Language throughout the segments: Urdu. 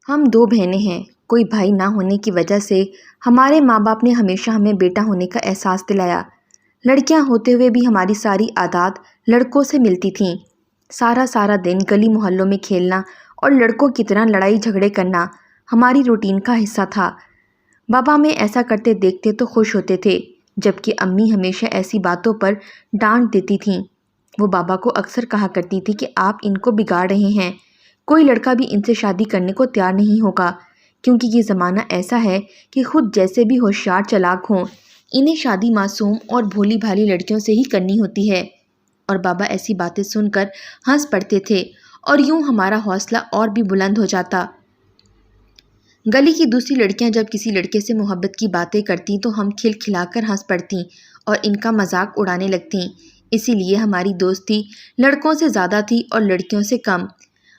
ہم دو بہنیں ہیں۔ کوئی بھائی نہ ہونے کی وجہ سے ہمارے ماں باپ نے ہمیشہ ہمیں بیٹا ہونے کا احساس دلایا۔ لڑکیاں ہوتے ہوئے بھی ہماری ساری عادات لڑکوں سے ملتی تھیں۔ سارا دن گلی محلوں میں کھیلنا اور لڑکوں کی طرح لڑائی جھگڑے کرنا ہماری روٹین کا حصہ تھا۔ بابا ہمیں ایسا کرتے دیکھتے تو خوش ہوتے تھے، جبکہ امی ہمیشہ ایسی باتوں پر ڈانٹ دیتی تھیں۔ وہ بابا کو اکثر کہا کرتی تھی کہ آپ ان کو بگاڑ رہے ہیں، کوئی لڑکا بھی ان سے شادی کرنے کو تیار نہیں ہوگا، کیونکہ یہ زمانہ ایسا ہے کہ خود جیسے بھی ہوشیار چالاک ہوں، انہیں شادی معصوم اور بھولی بھالی لڑکیوں سے ہی کرنی ہوتی ہے۔ اور بابا ایسی باتیں سن کر ہنس پڑتے تھے اور یوں ہمارا حوصلہ اور بھی بلند ہو جاتا۔ گلی کی دوسری لڑکیاں جب کسی لڑکے سے محبت کی باتیں کرتیں تو ہم کھلا کر ہنس پڑتیں اور ان کا مذاق اڑانے لگتیں۔ اسی لیے ہماری دوستی لڑکوں سے زیادہ تھی اور لڑکیوں سے کم۔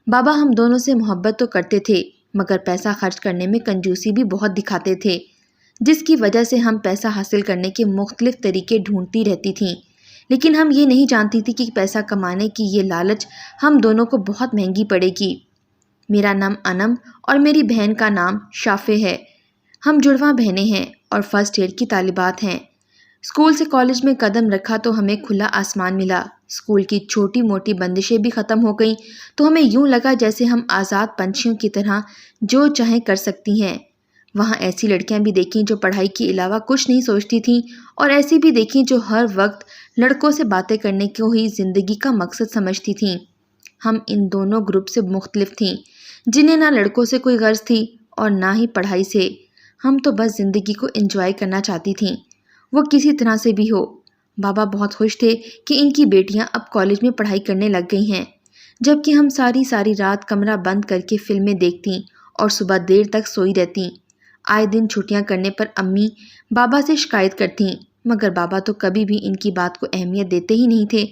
بابا ہم دونوں سے محبت تو کرتے تھے، مگر پیسہ خرچ کرنے میں کنجوسی بھی بہت دکھاتے تھے، جس کی وجہ سے ہم پیسہ حاصل کرنے کے مختلف طریقے ڈھونڈتی رہتی تھیں۔ لیکن ہم یہ نہیں جانتی تھی کہ پیسہ کمانے کی یہ لالچ ہم دونوں کو بہت مہنگی پڑے گی۔ میرا نام انم اور میری بہن کا نام شافع ہے۔ ہم جڑواں بہنیں ہیں اور فرسٹ ایئر کی طالبات ہیں۔ اسکول سے کالج میں قدم رکھا تو ہمیں کھلا آسمان ملا۔ اسکول کی چھوٹی موٹی بندشیں بھی ختم ہو گئیں تو ہمیں یوں لگا جیسے ہم آزاد پنچھیوں کی طرح جو چاہیں کر سکتی ہیں۔ وہاں ایسی لڑکیاں بھی دیکھیں جو پڑھائی کے علاوہ کچھ نہیں سوچتی تھیں، اور ایسی بھی دیکھیں جو ہر وقت لڑکوں سے باتیں کرنے کو ہی زندگی کا مقصد سمجھتی تھیں۔ ہم ان دونوں گروپ سے مختلف تھیں، جنہیں نہ لڑکوں سے کوئی غرض تھی اور نہ ہی پڑھائی سے۔ ہم تو بس زندگی کو انجوائے کرنا چاہتی تھیں، وہ کسی طرح سے بھی ہو۔ بابا بہت خوش تھے کہ ان کی بیٹیاں اب کالج میں پڑھائی کرنے لگ گئی ہیں، جبکہ ہم ساری رات کمرہ بند کر کے فلمیں دیکھتیں اور صبح دیر تک سوئی رہتیں۔ آئے دن چھٹیاں کرنے پر امی بابا سے شکایت کرتیں، مگر بابا تو کبھی بھی ان کی بات کو اہمیت دیتے ہی نہیں تھے،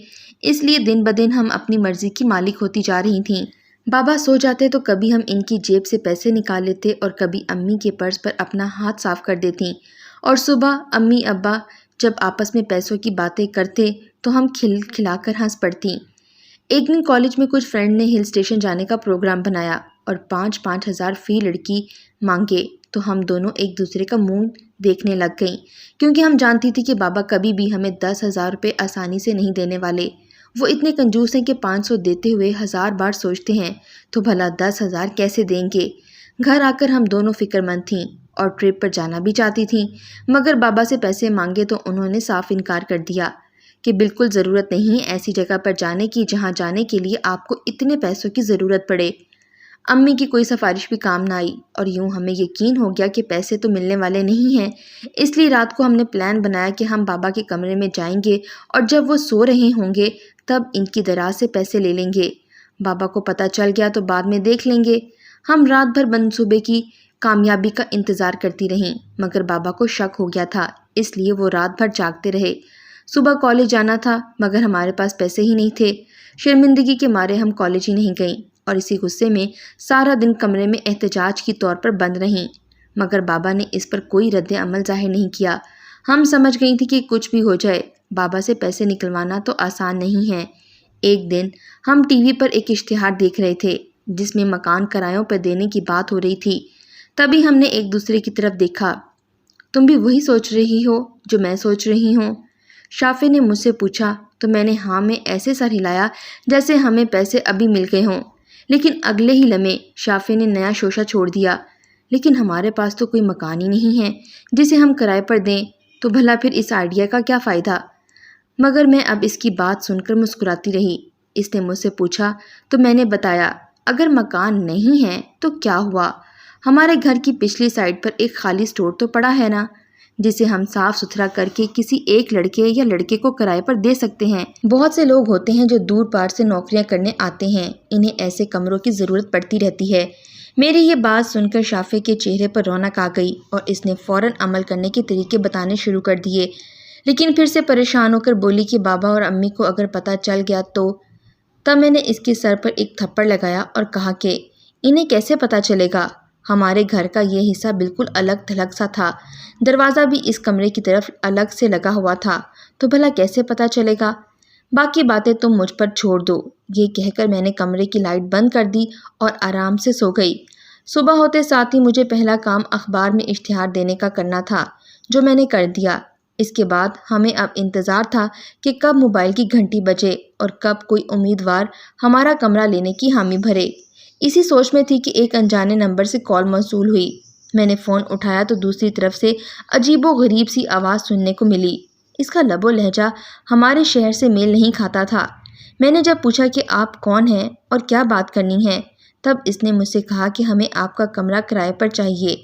اس لیے دن بدن ہم اپنی مرضی کی مالک ہوتی جا رہی تھیں۔ بابا سو جاتے تو کبھی ہم ان کی جیب سے پیسے نکال لیتے اور کبھی امی کے پرس پر اپنا ہاتھ صاف کر دیتیں، اور صبح امی ابا جب آپس میں پیسوں کی باتیں کرتے تو ہم کھلا کر ہنس پڑتیں۔ ایک دن کالج میں کچھ فرینڈ نے ہل اسٹیشن جانے کا پروگرام بنایا اور 5,000 فی لڑکی مانگے تو ہم دونوں ایک دوسرے کا منہ دیکھنے لگ گئیں، کیونکہ ہم جانتی تھی کہ بابا کبھی بھی ہمیں 10,000 روپے آسانی سے نہیں دینے والے۔ وہ اتنے کنجوس ہیں کہ 500 دیتے ہوئے 1000 بار سوچتے ہیں تو بھلا 10,000 کیسے دیں گے۔ گھر آ کر ہم دونوں فکر مند تھیں اور ٹرپ پر جانا بھی چاہتی تھیں، مگر بابا سے پیسے مانگے تو انہوں نے صاف انکار کر دیا کہ بالکل ضرورت نہیں ہے ایسی جگہ پر جانے کی جہاں جانے کے لیے آپ کو اتنے پیسوں کی ضرورت پڑے۔ امی کی کوئی سفارش بھی کام نہ آئی اور یوں ہمیں یقین ہو گیا کہ پیسے تو ملنے والے نہیں ہیں، اس لیے رات کو ہم نے پلان بنایا کہ ہم بابا کے کمرے میں جائیں گے اور جب وہ سو رہے ہوں گے تب ان کی دراز سے پیسے لے لیں گے۔ بابا کو پتہ چل گیا تو بعد میں دیکھ لیں گے۔ ہم رات بھر منصوبے کی کامیابی کا انتظار کرتی رہیں، مگر بابا کو شک ہو گیا تھا، اس لیے وہ رات بھر جاگتے رہے۔ صبح کالج جانا تھا مگر ہمارے پاس پیسے ہی نہیں تھے۔ شرمندگی کے مارے ہم کالج ہی نہیں گئیں اور اسی غصے میں سارا دن کمرے میں احتجاج کی طور پر بند رہیں، مگر بابا نے اس پر کوئی رد عمل ظاہر نہیں کیا۔ ہم سمجھ گئی تھی کہ کچھ بھی ہو جائے بابا سے پیسے نکلوانا تو آسان نہیں ہے۔ ایک دن ہم ٹی وی پر ایک اشتہار دیکھ رہے تھے جس میں مکان کرایوں پر دینے کی بات ہو رہی تھی، تبھی ہم نے ایک دوسرے کی طرف دیکھا۔ تم بھی وہی سوچ رہی ہو جو میں سوچ رہی ہوں؟ شافع نے مجھ سے پوچھا تو میں نے ہاں میں ایسے سر ہلایا جیسے ہمیں پیسے ابھی مل گئے ہوں، لیکن اگلے ہی لمحے شافع نے نیا شوشہ چھوڑ دیا، لیکن ہمارے پاس تو کوئی مکان ہی نہیں ہے جسے ہم کرائے پر دیں، تو بھلا پھر اس آئیڈیا کا کیا فائدہ؟ مگر میں اب اس کی بات سن کر مسکراتی رہی۔ اس نے مجھ سے پوچھا تو میں نے بتایا، اگر مکان نہیں ہے تو کیا ہوا، ہمارے گھر کی پچھلی سائڈ پر ایک خالی اسٹور تو پڑا ہے نا، جسے ہم صاف ستھرا کر کے کسی ایک لڑکے یا لڑکے کو کرائے پر دے سکتے ہیں۔ بہت سے لوگ ہوتے ہیں جو دور پار سے نوکریاں کرنے آتے ہیں، انہیں ایسے کمروں کی ضرورت پڑتی رہتی ہے۔ میری یہ بات سن کر شافع کے چہرے پر رونق آ گئی اور اس نے فوراً عمل کرنے کے طریقے بتانے شروع کر دیے، لیکن پھر سے پریشان ہو کر بولی کہ بابا اور امی کو اگر پتہ چل گیا تو۔ تب میں نے اس کے سر پر ایک تھپڑ لگایا اور کہا کہ انہیں کیسے پتہ چلے گا، ہمارے گھر کا یہ حصہ بالکل الگ تھلگ سا تھا، دروازہ بھی اس کمرے کی طرف الگ سے لگا ہوا تھا، تو بھلا کیسے پتہ چلے گا؟ باقی باتیں تم مجھ پر چھوڑ دو۔ یہ کہہ کر میں نے کمرے کی لائٹ بند کر دی اور آرام سے سو گئی۔ صبح ہوتے ساتھ ہی مجھے پہلا کام اخبار میں اشتہار دینے کا کرنا تھا، جو میں نے کر دیا۔ اس کے بعد ہمیں اب انتظار تھا کہ کب موبائل کی گھنٹی بجے اور کب کوئی امیدوار ہمارا کمرہ لینے کی حامی بھرے۔ اسی سوچ میں تھی کہ ایک انجانے نمبر سے کال موصول ہوئی۔ میں نے فون اٹھایا تو دوسری طرف سے عجیب و غریب سی آواز سننے کو ملی۔ اس کا لب و لہجہ ہمارے شہر سے میل نہیں کھاتا تھا۔ میں نے جب پوچھا کہ آپ کون ہیں اور کیا بات کرنی ہے، تب اس نے مجھ سے کہا کہ ہمیں آپ کا کمرہ کرائے پر چاہیے۔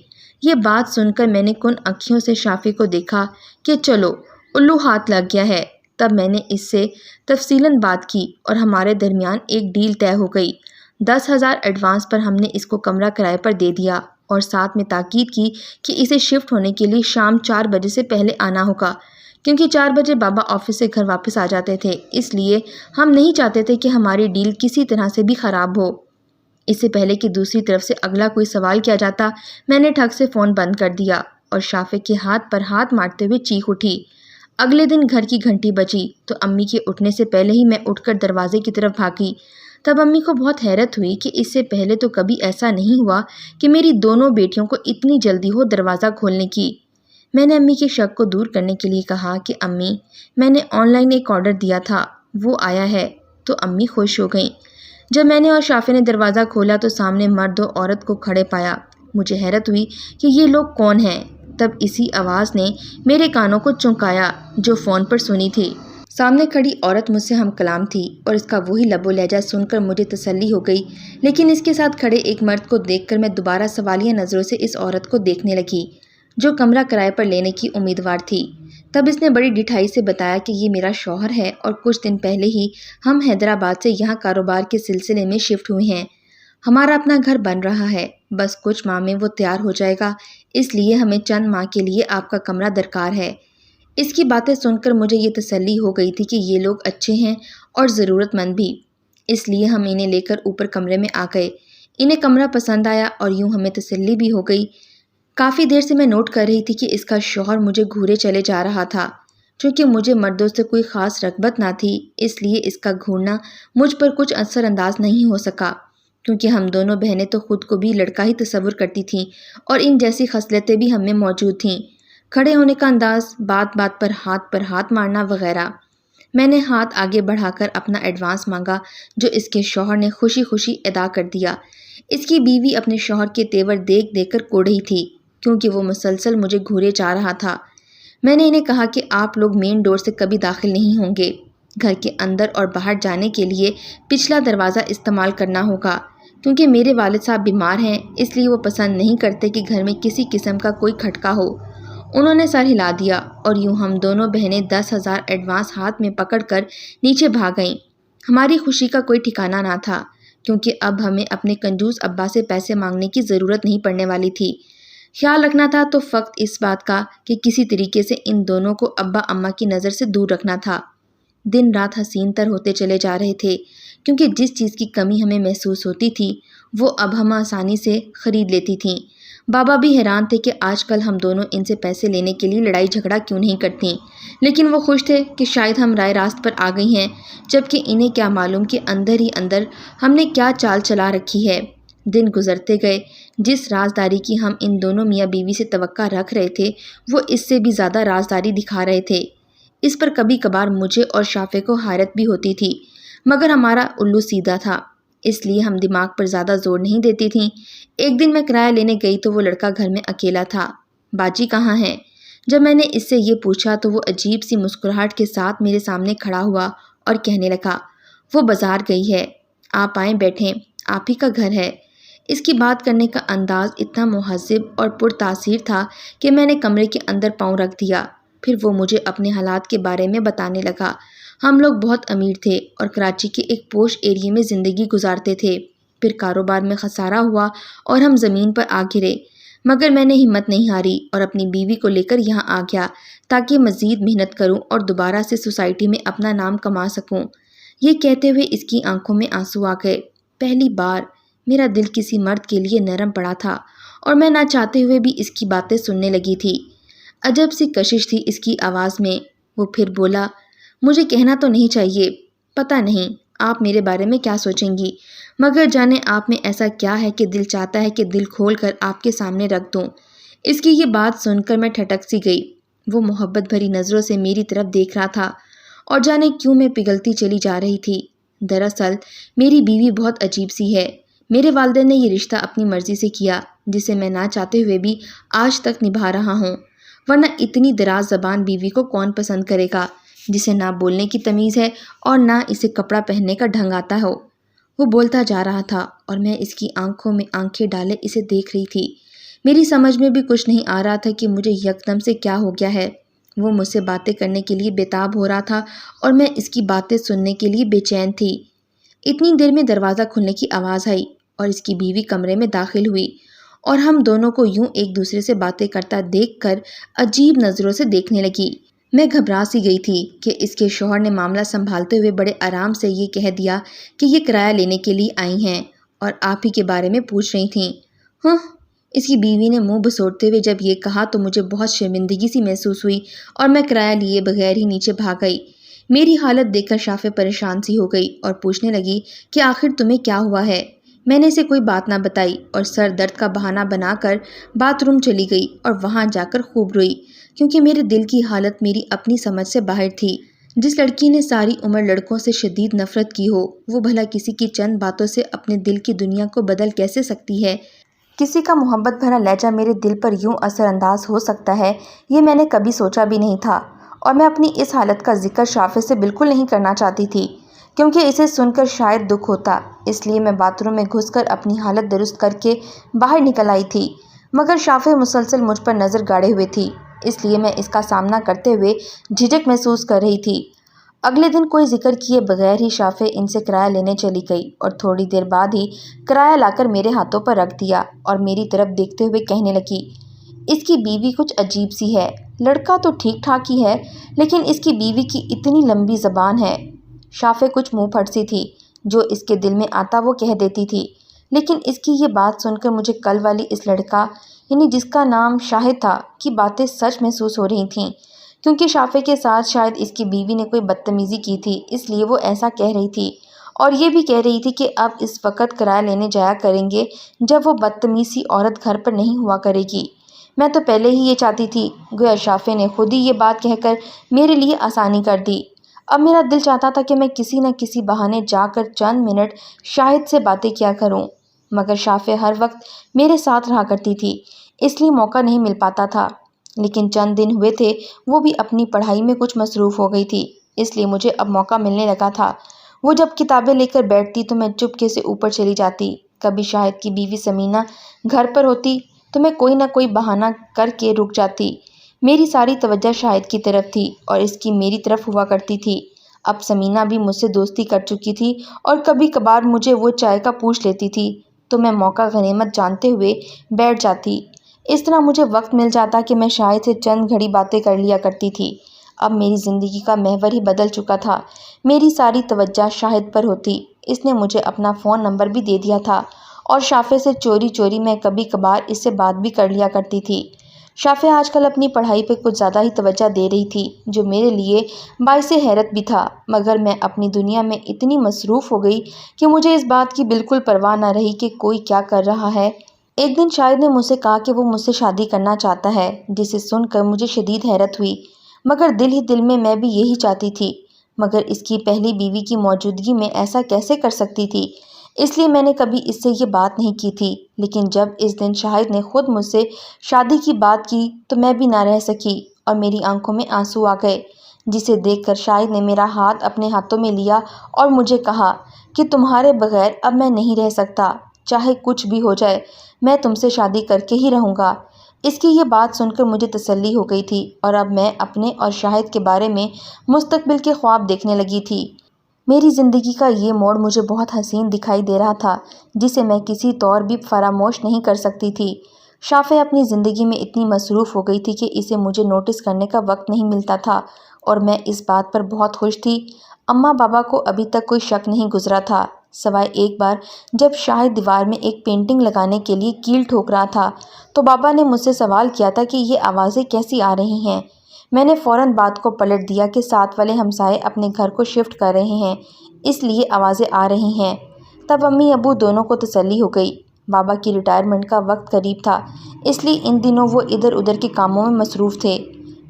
یہ بات سن کر میں نے کن آنکھوں سے شافع کو دیکھا کہ چلو الو ہاتھ لگ گیا ہے۔ تب میں نے اس سے تفصیلاً بات کی اور ہمارے درمیان ایک ڈیل طے ہو گئی۔ 10,000 ایڈوانس پر ہم نے اس کو کمرہ کرائے پر دے دیا اور ساتھ میں تاکید کی کہ اسے شفٹ ہونے کے لیے شام 4 بجے سے پہلے آنا ہوگا، کیونکہ 4 بجے بابا آفس سے گھر واپس آ جاتے تھے، اس لیے ہم نہیں چاہتے تھے کہ ہماری ڈیل کسی طرح سے بھی خراب ہو۔ اس سے پہلے کہ دوسری طرف سے اگلا کوئی سوال کیا جاتا، میں نے ٹھگ سے فون بند کر دیا اور شافع کے ہاتھ پر ہاتھ مارتے ہوئے چیخ اٹھی۔ اگلے دن گھر کی گھنٹی بجی تو امی کے اٹھنے سے پہلے ہی میں اٹھ کر دروازے کی طرف بھاگی۔ تب امی کو بہت حیرت ہوئی کہ اس سے پہلے تو کبھی ایسا نہیں ہوا کہ میری دونوں بیٹیوں کو اتنی جلدی ہو دروازہ کھولنے کی۔ میں نے امی کے شک کو دور کرنے کے لیے کہا کہ امی، میں نے آن لائن ایک آرڈر دیا تھا، وہ آیا ہے۔ تو امی خوش ہو گئیں۔ جب میں نے اور شافع نے دروازہ کھولا تو سامنے مرد و عورت کو کھڑے پایا۔ مجھے حیرت ہوئی کہ یہ لوگ کون ہیں۔ تب اسی آواز نے میرے کانوں کو چونکایا جو فون پر سنی تھی۔ سامنے کھڑی عورت مجھ سے ہم کلام تھی اور اس کا وہی لب و لہجہ سن کر مجھے تسلی ہو گئی، لیکن اس کے ساتھ کھڑے ایک مرد کو دیکھ کر میں دوبارہ سوالیہ نظروں سے اس عورت کو دیکھنے لگی جو کمرہ کرائے پر لینے کی امیدوار تھی۔ تب اس نے بڑی ڈٹھائی سے بتایا کہ یہ میرا شوہر ہے اور کچھ دن پہلے ہی ہم حیدرآباد سے یہاں کاروبار کے سلسلے میں شفٹ ہوئے ہیں۔ ہمارا اپنا گھر بن رہا ہے، بس کچھ ماہ میں وہ تیار ہو جائے گا، اس لیے ہمیں چند ماہ کے لیے آپ کا کمرہ درکار ہے۔ اس کی باتیں سن کر مجھے یہ تسلی ہو گئی تھی کہ یہ لوگ اچھے ہیں اور ضرورت مند بھی، اس لیے ہم انہیں لے کر اوپر کمرے میں آ گئے۔ انہیں کمرہ پسند آیا اور یوں ہمیں تسلی بھی ہو گئی۔ کافی دیر سے میں نوٹ کر رہی تھی کہ اس کا شوہر مجھے گھورے چلے جا رہا تھا۔ چونکہ مجھے مردوں سے کوئی خاص رغبت نہ تھی، اس لیے اس کا گھورنا مجھ پر کچھ اثر انداز نہیں ہو سکا، کیونکہ ہم دونوں بہنیں تو خود کو بھی لڑکا ہی تصور کرتی تھیں اور ان جیسی خصلتیں بھی ہم میں موجود تھیں، کھڑے ہونے کا انداز، بات بات پر ہاتھ مارنا وغیرہ۔ میں نے ہاتھ آگے بڑھا کر اپنا ایڈوانس مانگا جو اس کے شوہر نے خوشی خوشی ادا کر دیا۔ اس کی بیوی اپنے شوہر کے تیور دیکھ دیکھ کر کوڑ رہی تھی، کیونکہ وہ مسلسل مجھے گھورے جا رہا تھا۔ میں نے انہیں کہا کہ آپ لوگ مین ڈور سے کبھی داخل نہیں ہوں گے، گھر کے اندر اور باہر جانے کے لیے پچھلا دروازہ استعمال کرنا ہوگا، کیونکہ میرے والد صاحب بیمار ہیں، اس لیے وہ پسند نہیں کرتے کہ گھر میں کسی قسم کا کوئی کھٹکا ہو۔ انہوں نے سر ہلا دیا اور یوں ہم دونوں بہنیں 10,000 ایڈوانس ہاتھ میں پکڑ کر نیچے بھاگ گئیں۔ ہماری خوشی کا کوئی ٹھکانہ نہ تھا، کیونکہ اب ہمیں اپنے کنجوس ابا سے پیسے مانگنے کی ضرورت نہیں پڑنے والی تھی۔ خیال رکھنا تھا تو فقط اس بات کا کہ کسی طریقے سے ان دونوں کو ابا اماں کی نظر سے دور رکھنا تھا۔ دن رات حسین تر ہوتے چلے جا رہے تھے، کیونکہ جس چیز کی کمی ہمیں محسوس ہوتی تھی وہ اب ہم آسانی سے خرید لیتی تھیں۔ بابا بھی حیران تھے کہ آج کل ہم دونوں ان سے پیسے لینے کے لیے لڑائی جھگڑا کیوں نہیں کرتی، لیکن وہ خوش تھے کہ شاید ہم رائے راست پر آ گئی ہیں، جبکہ انہیں کیا معلوم کہ اندر ہی اندر ہم نے کیا چال چلا رکھی ہے۔ دن گزرتے گئے، جس رازداری کی ہم ان دونوں میاں بیوی سے توقع رکھ رہے تھے وہ اس سے بھی زیادہ رازداری دکھا رہے تھے۔ اس پر کبھی کبھار مجھے اور شافع کو حیرت بھی ہوتی تھی، مگر ہمارا الو سیدھا تھا، اس لیے ہم دماغ پر زیادہ زور نہیں دیتی تھیں۔ ایک دن میں کرایہ لینے گئی تو وہ لڑکا گھر میں اکیلا تھا۔ باجی کہاں ہے؟ جب میں نے اس سے یہ پوچھا تو وہ عجیب سی مسکراہٹ کے ساتھ میرے سامنے کھڑا ہوا اور کہنے لگا، وہ بازار گئی ہے، آپ آئیں بیٹھیں، آپ ہی کا گھر ہے۔ اس کی بات کرنے کا انداز اتنا مہذب اور پرتاثیر تھا کہ میں نے کمرے کے اندر پاؤں رکھ دیا۔ پھر وہ مجھے اپنے حالات کے بارے میں بتانے لگا۔ ہم لوگ بہت امیر تھے اور کراچی کے ایک پوش ایریے میں زندگی گزارتے تھے۔ پھر کاروبار میں خسارہ ہوا اور ہم زمین پر آ گرے، مگر میں نے ہمت نہیں ہاری اور اپنی بیوی کو لے کر یہاں آ گیا تاکہ مزید محنت کروں اور دوبارہ سے سوسائٹی میں اپنا نام کما سکوں۔ یہ کہتے ہوئے اس کی آنکھوں میں آنسو آ گئے۔ پہلی بار میرا دل کسی مرد کے لیے نرم پڑا تھا اور میں نہ چاہتے ہوئے بھی اس کی باتیں سننے لگی تھی۔ عجب سی کشش تھی اس کی آواز میں۔ وہ پھر بولا، مجھے کہنا تو نہیں چاہیے، پتہ نہیں آپ میرے بارے میں کیا سوچیں گی، مگر جانے آپ میں ایسا کیا ہے کہ دل چاہتا ہے کہ دل کھول کر آپ کے سامنے رکھ دوں۔ اس کی یہ بات سن کر میں ٹھٹک سی گئی۔ وہ محبت بھری نظروں سے میری طرف دیکھ رہا تھا اور جانے کیوں میں پگھلتی چلی جا رہی تھی۔ دراصل میری بیوی بہت عجیب سی ہے۔ میرے والدین نے یہ رشتہ اپنی مرضی سے کیا، جسے میں نہ چاہتے ہوئے بھی آج تک نبھا رہا ہوں، ورنہ اتنی دراز زبان بیوی کو کون پسند کرے گا جسے نہ بولنے کی تمیز ہے اور نہ اسے کپڑا پہننے کا ڈھنگ آتا ہو۔ وہ بولتا جا رہا تھا اور میں اس کی آنکھوں میں آنکھیں ڈالے اسے دیکھ رہی تھی۔ میری سمجھ میں بھی کچھ نہیں آ رہا تھا کہ مجھے یکدم سے کیا ہو گیا ہے۔ وہ مجھ سے باتیں کرنے کے لیے بےتاب ہو رہا تھا اور میں اس کی باتیں سننے کے لیے بے چین تھی۔ اتنی دیر میں دروازہ کھلنے کی آواز آئی اور اس کی بیوی کمرے میں داخل ہوئی اور ہم دونوں کو یوں ایک دوسرے سے باتیں کرتا دیکھ کر عجیب نظروں سے دیکھنے لگی۔ میں گھبرا سی گئی تھی کہ اس کے شوہر نے معاملہ سنبھالتے ہوئے بڑے آرام سے یہ کہہ دیا کہ یہ کرایہ لینے کے لیے آئی ہیں اور آپ ہی کے بارے میں پوچھ رہی تھیں۔ ہاں، اس کی بیوی نے منہ بسوڑتے ہوئے جب یہ کہا تو مجھے بہت شرمندگی سی محسوس ہوئی اور میں کرایہ لیے بغیر ہی نیچے بھاگ گئی۔ میری حالت دیکھ کر شافع پریشان سی ہو گئی اور پوچھنے لگی کہ آخر تمہیں کیا ہوا ہے۔ میں نے اسے کوئی بات نہ بتائی اور سر درد کا بہانہ بنا کر باتھ روم چلی گئی اور وہاں جا کر خوب روئی، کیونکہ میرے دل کی حالت میری اپنی سمجھ سے باہر تھی۔ جس لڑکی نے ساری عمر لڑکوں سے شدید نفرت کی ہو، وہ بھلا کسی کی چند باتوں سے اپنے دل کی دنیا کو بدل کیسے سکتی ہے؟ کسی کا محبت بھرا لہجہ میرے دل پر یوں اثر انداز ہو سکتا ہے، یہ میں نے کبھی سوچا بھی نہیں تھا، اور میں اپنی اس حالت کا ذکر شافع سے بالکل نہیں کرنا چاہتی تھی، کیونکہ اسے سن کر شاید دکھ ہوتا۔ اس لیے میں باتھ روم میں گھس کر اپنی حالت درست کر کے باہر نکل آئی تھی، مگر شافع مسلسل مجھ پر نظر گاڑے ہوئے تھی، اس لیے میں اس کا سامنا کرتے ہوئے جھجک محسوس کر رہی تھی۔ اگلے دن کوئی ذکر کیے بغیر ہی شافع ان سے کرایہ لینے چلی گئی اور تھوڑی دیر بعد ہی کرایہ لا کر میرے ہاتھوں پر رکھ دیا اور میری طرف دیکھتے ہوئے کہنے لگی، اس کی بیوی کچھ عجیب سی ہے، لڑکا تو ٹھیک ٹھاک ہی ہے لیکن اس کی بیوی کی اتنی لمبی زبان ہے۔ شافع کچھ منہ پھٹ سی تھی، جو اس کے دل میں آتا وہ کہہ دیتی تھی، لیکن اس کی یہ بات سن کر مجھے کل والی اس لڑکا، یعنی جس کا نام شاہد تھا، کی باتیں سچ محسوس ہو رہی تھیں، کیونکہ شافع کے ساتھ شاید اس کی بیوی نے کوئی بدتمیزی کی تھی، اس لیے وہ ایسا کہہ رہی تھی، اور یہ بھی کہہ رہی تھی کہ اب اس وقت کرایہ لینے جایا کریں گے جب وہ بدتمیز سی عورت گھر پر نہیں ہوا کرے گی۔ میں تو پہلے ہی یہ چاہتی تھی، گویا شافع نے خود ہی یہ بات کہہ کر میرے لیے آسانی کر دی۔ اب میرا دل چاہتا تھا کہ میں کسی نہ کسی بہانے جا کر چند منٹ شاہد سے باتیں کیا کروں، مگر شافع ہر وقت میرے ساتھ رہا کرتی تھی، اس لیے موقع نہیں مل پاتا تھا۔ لیکن چند دن ہوئے تھے وہ بھی اپنی پڑھائی میں کچھ مصروف ہو گئی تھی، اس لیے مجھے اب موقع ملنے لگا تھا۔ وہ جب کتابیں لے کر بیٹھتی تو میں چپکے سے اوپر چلی جاتی، کبھی شاہد کی بیوی سمینہ گھر پر ہوتی تو میں کوئی نہ کوئی بہانہ کر کے رک جاتی۔ میری ساری توجہ شاہد کی طرف تھی اور اس کی میری طرف ہوا کرتی تھی۔ اب سمینہ بھی مجھ سے دوستی کر چکی تھی اور کبھی کبھار مجھے وہ چائے کا پوچھ لیتی تھی تو میں موقع غنیمت جانتے ہوئے بیٹھ جاتی۔ اس طرح مجھے وقت مل جاتا کہ میں شاہد سے چند گھڑی باتیں کر لیا کرتی تھی۔ اب میری زندگی کا محور ہی بدل چکا تھا، میری ساری توجہ شاہد پر ہوتی۔ اس نے مجھے اپنا فون نمبر بھی دے دیا تھا اور شافع سے چوری چوری میں کبھی کبھار اس سے بات بھی کر لیا کرتی تھی۔ شافع آج کل اپنی پڑھائی پہ کچھ زیادہ ہی توجہ دے رہی تھی، جو میرے لیے باعث حیرت بھی تھا، مگر میں اپنی دنیا میں اتنی مصروف ہو گئی کہ مجھے اس بات کی بالکل پرواہ نہ رہی کہ کوئی کیا کر رہا ہے۔ ایک دن شاہد نے مجھ سے کہا کہ وہ مجھ سے شادی کرنا چاہتا ہے، جسے سن کر مجھے شدید حیرت ہوئی، مگر دل ہی دل میں بھی یہی چاہتی تھی، مگر اس کی پہلی بیوی کی موجودگی میں ایسا کیسے کر سکتی تھی، اس لیے میں نے کبھی اس سے یہ بات نہیں کی تھی۔ لیکن جب اس دن شاہد نے خود مجھ سے شادی کی بات کی تو میں بھی نہ رہ سکی اور میری آنکھوں میں آنسو آ گئے، جسے دیکھ کر شاہد نے میرا ہاتھ اپنے ہاتھوں میں لیا اور مجھے کہا کہ تمہارے بغیر اب میں نہیں رہ سکتا، چاہے کچھ بھی ہو جائے میں تم سے شادی کر کے ہی رہوں گا۔ اس کی یہ بات سن کر مجھے تسلی ہو گئی تھی اور اب میں اپنے اور شاہد کے بارے میں مستقبل کے خواب دیکھنے لگی تھی۔ میری زندگی کا یہ موڑ مجھے بہت حسین دکھائی دے رہا تھا، جسے میں کسی طور بھی فراموش نہیں کر سکتی تھی۔ شافع اپنی زندگی میں اتنی مصروف ہو گئی تھی کہ اسے مجھے نوٹس کرنے کا وقت نہیں ملتا تھا اور میں اس بات پر بہت خوش تھی۔ اماں بابا کو ابھی تک کوئی شک نہیں گزرا تھا، سوائے ایک بار جب شاہد دیوار میں ایک پینٹنگ لگانے کے لیے کیل ٹھوک رہا تھا تو بابا نے مجھ سے سوال کیا تھا کہ یہ آوازیں کیسی آ رہی ہیں۔ میں نے فوراً بات کو پلٹ دیا کہ ساتھ والے ہمسائے اپنے گھر کو شفٹ کر رہے ہیں، اس لیے آوازیں آ رہی ہیں۔ تب امی ابو دونوں کو تسلی ہو گئی۔ بابا کی ریٹائرمنٹ کا وقت قریب تھا، اس لیے ان دنوں وہ ادھر ادھر کے کاموں میں مصروف تھے۔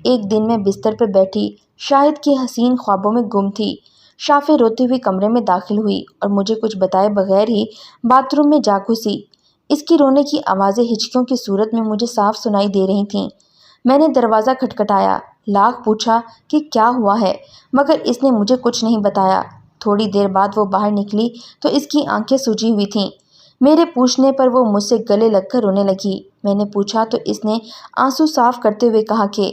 ایک دن میں بستر پر بیٹھی شاہد کی حسین خوابوں میں گم تھی۔ شافع روتی ہوئی کمرے میں داخل ہوئی اور مجھے کچھ بتائے بغیر ہی باتھ روم میں جا گھسی۔ اس کی رونے کی آوازیں ہچکیوں کی صورت میں مجھے صاف سنائی دے رہی تھیں۔ میں نے دروازہ کھٹکھٹایا، لاکھ پوچھا کہ کیا ہوا ہے، مگر اس نے مجھے کچھ نہیں بتایا۔ تھوڑی دیر بعد وہ باہر نکلی تو اس کی آنکھیں سجی ہوئی تھیں۔ میرے پوچھنے پر وہ مجھ سے گلے لگ کر رونے لگی۔ میں نے پوچھا تو اس نے آنسو صاف کرتے ہوئے کہا کہ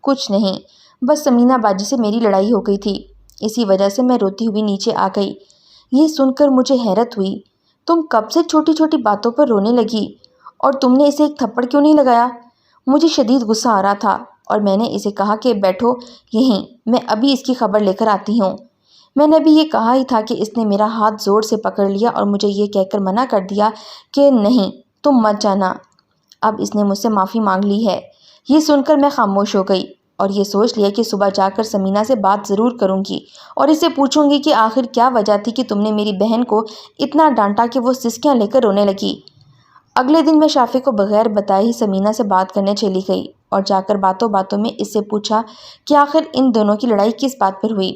کچھ نہیں، بس سمینہ باجی سے میری لڑائی ہو گئی تھی، اسی وجہ سے میں روتی ہوئی نیچے آ گئی۔ یہ سن کر مجھے حیرت ہوئی۔ تم کب سے چھوٹی چھوٹی باتوں پر رونے لگی؟ اور تم نے اسے ایک تھپڑ کیوں نہیں لگایا؟ مجھے شدید غصہ آ رہا تھا اور میں نے اسے کہا کہ بیٹھو یہیں، میں ابھی اس کی خبر لے کر آتی ہوں۔ میں نے ابھی یہ کہا ہی تھا کہ اس نے میرا ہاتھ زور سے پکڑ لیا اور مجھے یہ کہہ کر منع کر دیا کہ نہیں، تم مت جانا۔ اب اس نے مجھ سے معافی مانگ لی ہے۔ یہ سن کر میں خاموش ہو گئی اور یہ سوچ لیا کہ صبح جا کر سمینہ سے بات ضرور کروں گی اور اسے پوچھوں گی کہ آخر کیا وجہ تھی کہ تم نے میری بہن کو اتنا ڈانٹا کہ وہ سسکیاں لے کر رونے لگی۔ اگلے دن میں شافع کو بغیر بتائے ہی سمینہ سے بات کرنے چلی گئی اور جا کر باتوں باتوں میں اس سے پوچھا کہ آخر ان دونوں کی لڑائی کس بات پر ہوئی۔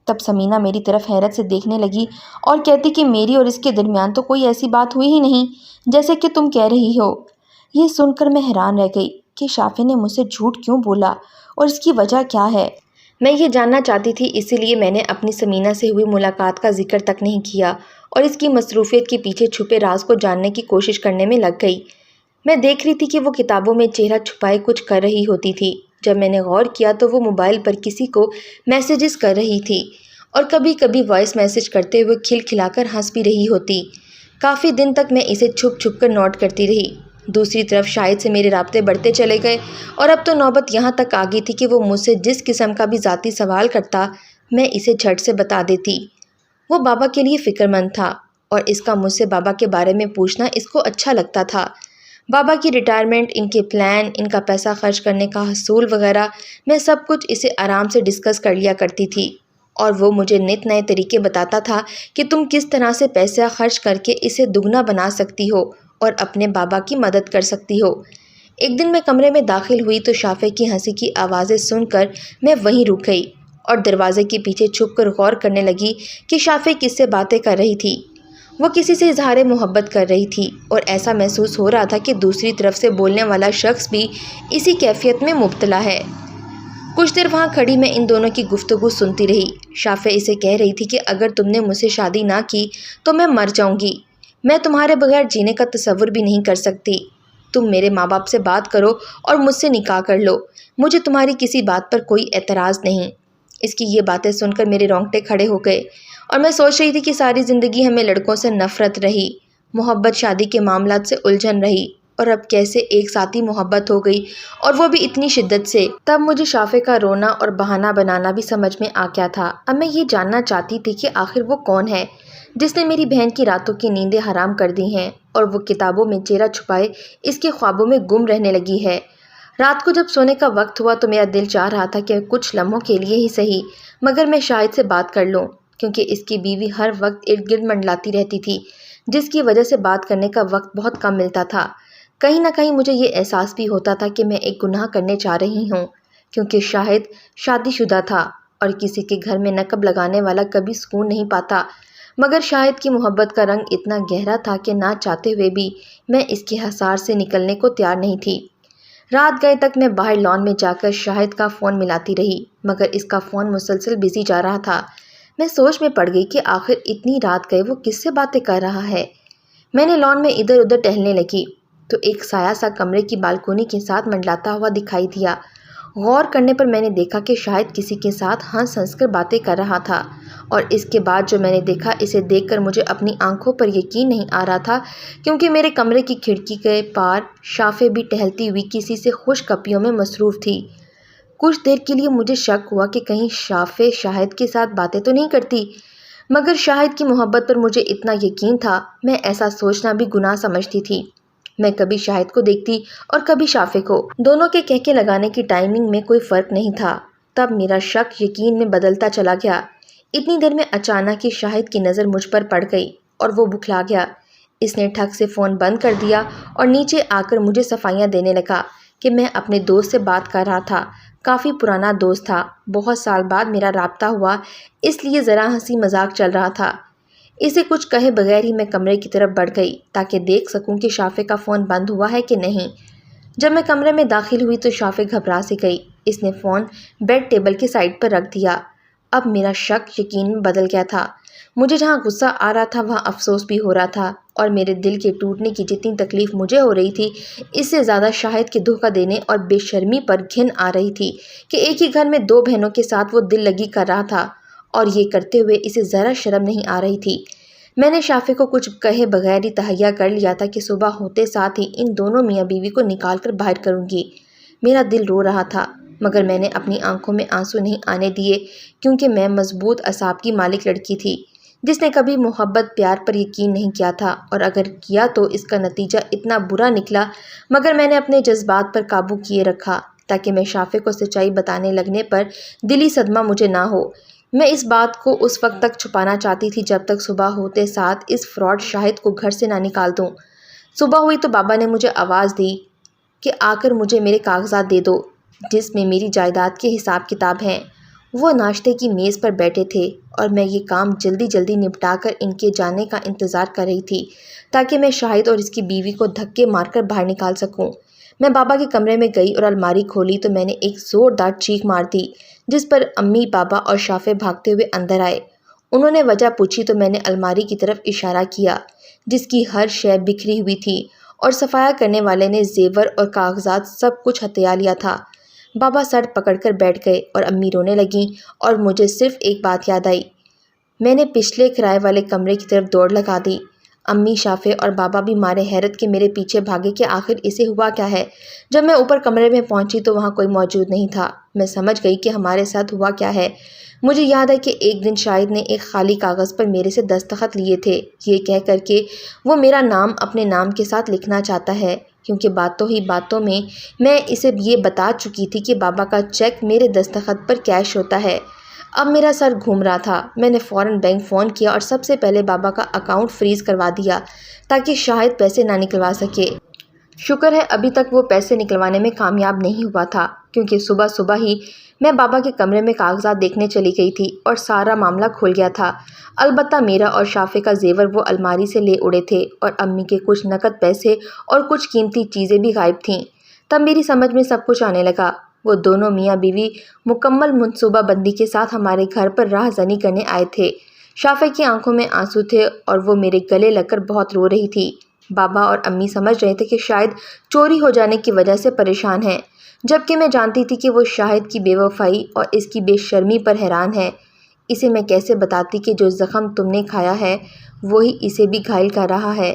تب سمینہ میری طرف حیرت سے دیکھنے لگی اور کہتی کہ میری اور اس کے درمیان تو کوئی ایسی بات ہوئی ہی نہیں جیسے کہ تم کہہ رہی ہو۔ یہ سن کر میں حیران رہ گئی کہ شافع نے مجھ سے جھوٹ کیوں بولا اور اس کی وجہ کیا ہے۔ میں یہ جاننا چاہتی تھی، اسی لیے میں نے اپنی سمینہ سے ہوئی ملاقات کا ذکر تک نہیں کیا اور اس کی مصروفیت کے پیچھے چھپے راز کو جاننے کی کوشش کرنے میں لگ گئی۔ میں دیکھ رہی تھی کہ وہ کتابوں میں چہرہ چھپائے کچھ کر رہی ہوتی تھی۔ جب میں نے غور کیا تو وہ موبائل پر کسی کو میسیجز کر رہی تھی اور کبھی کبھی وائس میسیج کرتے ہوئے کھل کھلا کر ہنس بھی رہی ہوتی۔ کافی دن تک میں اسے چھپ چھپ کر نوٹ کرتی رہی۔ دوسری طرف شاہد سے میرے رابطے بڑھتے چلے گئے اور اب تو نوبت یہاں تک آ گئی تھی کہ وہ مجھ سے جس قسم کا بھی ذاتی سوال کرتا میں اسے جھٹ سے بتا دیتی۔ وہ بابا کے لیے فکر مند تھا اور اس کا مجھ سے بابا کے بارے میں پوچھنا اس کو اچھا لگتا تھا۔ بابا کی ریٹائرمنٹ، ان کے پلان، ان کا پیسہ خرچ کرنے کا حصول وغیرہ میں سب کچھ اسے آرام سے ڈسکس کر لیا کرتی تھی اور وہ مجھے نت نئے طریقے بتاتا تھا کہ تم کس طرح سے پیسہ خرچ کر کے اسے دگنا بنا سکتی ہو اور اپنے بابا کی مدد کر سکتی ہو۔ ایک دن میں کمرے میں داخل ہوئی تو شافع کی ہنسی کی آوازیں سن کر میں وہیں رک گئی اور دروازے کے پیچھے چھپ کر غور کرنے لگی کہ شافع کس سے باتیں کر رہی تھی۔ وہ کسی سے اظہار محبت کر رہی تھی اور ایسا محسوس ہو رہا تھا کہ دوسری طرف سے بولنے والا شخص بھی اسی کیفیت میں مبتلا ہے۔ کچھ دیر وہاں کھڑی میں ان دونوں کی گفتگو سنتی رہی۔ شافع اسے کہہ رہی تھی کہ اگر تم نے مجھ سے شادی نہ کی تو میں مر جاؤں گی، میں تمہارے بغیر جینے کا تصور بھی نہیں کر سکتی۔ تم میرے ماں باپ سے بات کرو اور مجھ سے نکاح کر لو، مجھے تمہاری کسی بات پر کوئی اعتراض نہیں۔ اس کی یہ باتیں سن کر میرے رونگٹے کھڑے ہو گئے اور میں سوچ رہی تھی کہ ساری زندگی ہمیں لڑکوں سے نفرت رہی، محبت شادی کے معاملات سے الجھن رہی، اور اب کیسے ایک ساتھی محبت ہو گئی اور وہ بھی اتنی شدت سے۔ تب مجھے شافع کا رونا اور بہانہ بنانا بھی سمجھ میں آ گیا تھا۔ اب میں یہ جاننا چاہتی تھی کہ آخر وہ کون ہے جس نے میری بہن کی راتوں کی نیندیں حرام کر دی ہیں اور وہ کتابوں میں چہرہ چھپائے اس کے خوابوں میں گم رہنے لگی ہے۔ رات کو جب سونے کا وقت ہوا تو میرا دل چاہ رہا تھا کہ کچھ لمحوں کے لیے ہی صحیح مگر میں شاہد سے بات کر لوں، کیونکہ اس کی بیوی ہر وقت ارد گرد منڈلاتی رہتی تھی جس کی وجہ سے بات کرنے کا وقت بہت کم ملتا تھا۔ کہیں نہ کہیں مجھے یہ احساس بھی ہوتا تھا کہ میں ایک گناہ کرنے جا رہی ہوں، کیونکہ شاہد شادی شدہ تھا اور کسی کے گھر میں نقب لگانے والا کبھی سکون نہیں پاتا، مگر شاہد کی محبت کا رنگ اتنا گہرا تھا کہ نہ چاہتے ہوئے بھی میں اس کے حصار سے نکلنے کو تیار نہیں تھی۔ رات گئے تک میں باہر لان میں جا کر شاہد کا فون ملاتی رہی مگر اس کا فون مسلسل بزی جا رہا تھا۔ میں سوچ میں پڑ گئی کہ آخر اتنی رات گئے وہ کس سے باتیں کر رہا ہے۔ میں نے لان میں ادھر ادھر ٹہلنے لگی تو ایک سایہ سا کمرے کی بالکونی کے ساتھ منڈلاتا ہوا دکھائی دیا۔ غور کرنے پر میں نے دیکھا کہ شاید کسی کے ساتھ ہنس ہنس کر باتیں کر رہا تھا، اور اس کے بعد جو میں نے دیکھا اسے دیکھ کر مجھے اپنی آنکھوں پر یقین نہیں آ رہا تھا، کیونکہ میرے کمرے کی کھڑکی کے پار شافع بھی ٹہلتی ہوئی کسی سے خوش گپیوں میں مصروف تھی۔ کچھ دیر کے لیے مجھے شک ہوا کہ کہیں شافع شاہد کے ساتھ باتیں تو نہیں کرتی، مگر شاہد کی محبت پر مجھے اتنا یقین تھا، میں ایسا سوچنا بھی گناہ سمجھتی تھی۔ میں کبھی شاہد کو دیکھتی اور کبھی شافع کو۔ دونوں کے کہکے لگانے کی ٹائمنگ میں کوئی فرق نہیں تھا۔ تب میرا شک یقین میں بدلتا چلا گیا۔ اتنی دیر میں اچانک ہی شاہد کی نظر مجھ پر پڑ گئی اور وہ بکھلا گیا۔ اس نے ٹھک سے فون بند کر دیا اور نیچے آ کر مجھے صفائیاں دینے لگا کہ میں اپنے دوست سے بات کر رہا تھا۔ کافی پرانا دوست تھا، بہت سال بعد میرا رابطہ ہوا، اس لیے ذرا ہنسی مذاق چل رہا تھا۔ اسے کچھ کہے بغیر ہی میں کمرے کی طرف بڑھ گئی تاکہ دیکھ سکوں کہ شافع کا فون بند ہوا ہے کہ نہیں۔ جب میں کمرے میں داخل ہوئی تو شافع گھبرا سی گئی۔ اس نے فون بیڈ ٹیبل کے سائڈ پر رکھ دیا۔ اب میرا شک یقین میں بدل گیا تھا۔ مجھے جہاں غصہ آ رہا تھا وہاں افسوس بھی ہو رہا تھا، اور میرے دل کے ٹوٹنے کی جتنی تکلیف مجھے ہو رہی تھی، اس سے زیادہ شاہد کے دھوکہ دینے اور بے شرمی پر گھن آ رہی تھی کہ ایک ہی گھر میں 2 بہنوں کے ساتھ وہ دل لگی کر رہا تھا، اور یہ کرتے ہوئے اسے ذرا شرم نہیں آ رہی تھی۔ میں نے شافع کو کچھ کہے بغیر ہی تہیا کر لیا تھا کہ صبح ہوتے ساتھ ہی ان دونوں میاں بیوی کو نکال کر باہر کروں گی۔ میرا دل رو رہا تھا، مگر میں نے اپنی آنکھوں میں آنسو نہیں آنے دیے، کیونکہ میں مضبوط اعصاب کی مالک لڑکی تھی جس نے کبھی محبت پیار پر یقین نہیں کیا تھا، اور اگر کیا تو اس کا نتیجہ اتنا برا نکلا۔ مگر میں نے اپنے جذبات پر قابو کیے رکھا تاکہ میں شافع کو سچائی بتانے لگنے پر دلی صدمہ مجھے نہ ہو۔ میں اس بات کو اس وقت تک چھپانا چاہتی تھی جب تک صبح ہوتے ساتھ اس فراڈ شاہد کو گھر سے نہ نکال دوں۔ صبح ہوئی تو بابا نے مجھے آواز دی کہ آ کر مجھے میرے کاغذات دے دو جس میں میری جائیداد کے حساب کتاب ہیں۔ وہ ناشتے کی میز پر بیٹھے تھے اور میں یہ کام جلدی جلدی نپٹا کر ان کے جانے کا انتظار کر رہی تھی تاکہ میں شاہد اور اس کی بیوی کو دھکے مار کر باہر نکال سکوں۔ میں بابا کے کمرے میں گئی اور الماری کھولی تو میں نے ایک زوردار چیخ مار دی، جس پر امی، بابا اور شافع بھاگتے ہوئے اندر آئے۔ انہوں نے وجہ پوچھی تو میں نے الماری کی طرف اشارہ کیا جس کی ہر شے بکھری ہوئی تھی، اور صفایا کرنے والے نے زیور اور کاغذات سب کچھ ہتھیا لیا تھا۔ بابا سر پکڑ کر بیٹھ گئے اور امی رونے لگیں، اور مجھے صرف ایک بات یاد آئی۔ میں نے پچھلے کرائے والے کمرے کی طرف دوڑ لگا دی۔ امی، شافع اور بابا بھی مارے حیرت کے میرے پیچھے بھاگے کہ آخر اسے ہوا کیا ہے۔ جب میں اوپر کمرے میں پہنچی تو وہاں کوئی موجود نہیں تھا۔ میں سمجھ گئی کہ ہمارے ساتھ ہوا کیا ہے۔ مجھے یاد ہے کہ ایک دن شاہد نے ایک خالی کاغذ پر میرے سے دستخط لیے تھے، یہ کہہ کر کہ وہ میرا نام اپنے نام کے ساتھ لکھنا چاہتا ہے، کیونکہ باتوں ہی باتوں میں اسے یہ بتا چکی تھی کہ بابا کا چیک میرے دستخط پر کیش ہوتا ہے۔ اب میرا سر گھوم رہا تھا۔ میں نے فوراً بینک فون کیا اور سب سے پہلے بابا کا اکاؤنٹ فریز کروا دیا تاکہ شاہد پیسے نہ نکلوا سکے۔ شکر ہے ابھی تک وہ پیسے نکلوانے میں کامیاب نہیں ہوا تھا، کیونکہ صبح صبح ہی میں بابا کے کمرے میں کاغذات دیکھنے چلی گئی تھی اور سارا معاملہ کھل گیا تھا۔ البتہ میرا اور شافع کا زیور وہ الماری سے لے اڑے تھے، اور امی کے کچھ نقد پیسے اور کچھ قیمتی چیزیں بھی غائب تھیں۔ تب میری سمجھ میں سب کچھ آنے لگا۔ وہ دونوں میاں بیوی مکمل منصوبہ بندی کے ساتھ ہمارے گھر پر راہ زنی کرنے آئے تھے۔ شافع کی آنکھوں میں آنسو تھے اور وہ میرے گلے لگ کر بہت رو رہی تھی۔ بابا اور امی سمجھ رہے تھے کہ شاید چوری ہو جانے کی وجہ سے پریشان ہیں، جبکہ میں جانتی تھی کہ وہ شاہد کی بے وفائی اور اس کی بے شرمی پر حیران ہے۔ اسے میں کیسے بتاتی کہ جو زخم تم نے کھایا ہے وہی اسے بھی گھائل کر رہا ہے،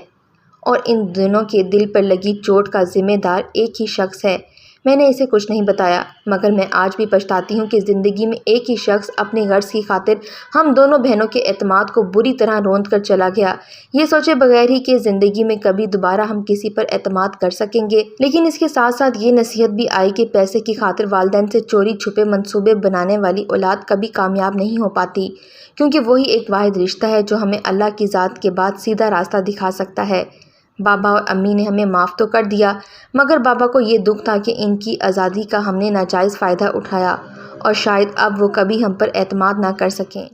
اور ان دونوں کے دل پر لگی چوٹ کا ذمہ دار ایک ہی شخص ہے۔ میں نے اسے کچھ نہیں بتایا، مگر میں آج بھی پچھتاتی ہوں کہ زندگی میں ایک ہی شخص اپنی غرض کی خاطر ہم دونوں بہنوں کے اعتماد کو بری طرح روند کر چلا گیا، یہ سوچے بغیر ہی کہ زندگی میں کبھی دوبارہ ہم کسی پر اعتماد کر سکیں گے۔ لیکن اس کے ساتھ ساتھ یہ نصیحت بھی آئی کہ پیسے کی خاطر والدین سے چوری چھپے منصوبے بنانے والی اولاد کبھی کامیاب نہیں ہو پاتی، کیونکہ وہی ایک واحد رشتہ ہے جو ہمیں اللہ کی ذات کے بعد سیدھا راستہ دکھا سکتا ہے۔ بابا اور امی نے ہمیں معاف تو کر دیا، مگر بابا کو یہ دکھ تھا کہ ان کی آزادی کا ہم نے ناجائز فائدہ اٹھایا، اور شاید اب وہ کبھی ہم پر اعتماد نہ کر سکیں۔